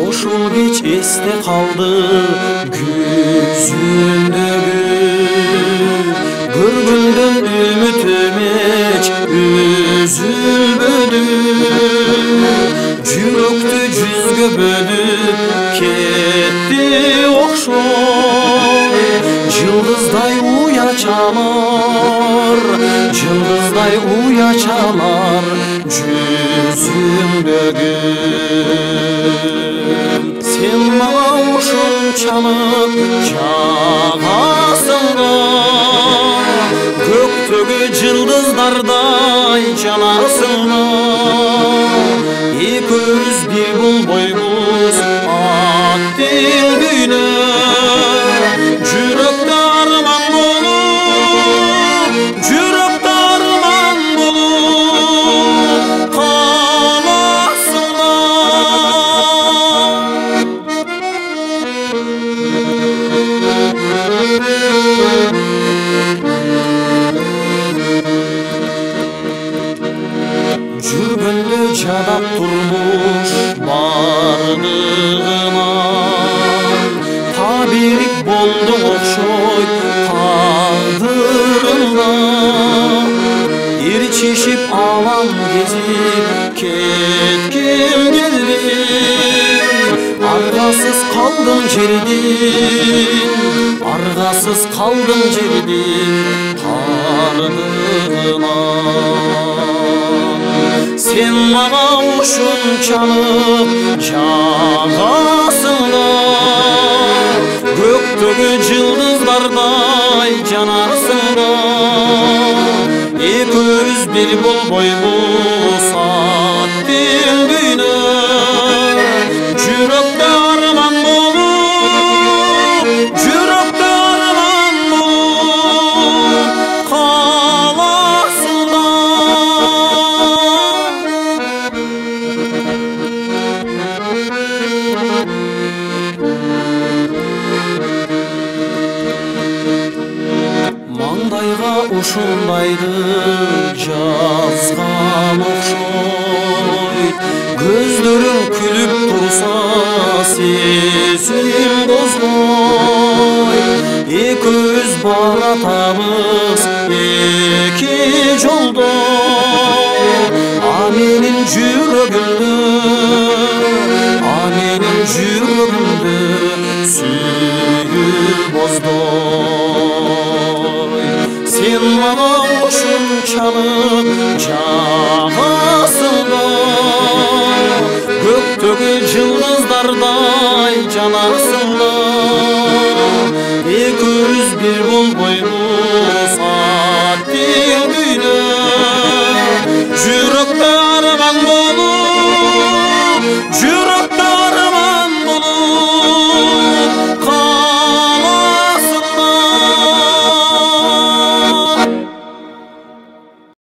Ошол кеч эсте калды күзүндөгү көргөндөн үмүтүм эч үзүлбөдү жүрөктү жүзгө бөлүп кетти окшой жылдыздай уя чалар жылдыздай уя чалар жүзүңдөгү сен мага ушунчалык жагасыңда көктөгү жылдыздардай жанасыңда экөөбүз бир болбойбуз аттың күйүнө жүрөктө арман болуп жүрөктө арман болуп каласыңда жүргөндө жадап турмуш бардыгына табирик болду окшойт тагдырымда ирчишип алам кезип кетким келди аргасыз калдым жердин аргасыз калдым жердин тардыгына сен мага ушунчалык жагасыңда көктөгү жылдыздардай жанарсыңда экөөбүз бир болбойбуз аттың күйүнө жүрөктө арман болуп жүрөктө арман болуп каласыңда маңдайга ушундайды жазган окшойт көздөрүң күлүп турса сезим козгойт экөөбүз баратабыз эки жолдо а менин жүрөгүмдө сүйүү боздой сен мага ушунчалык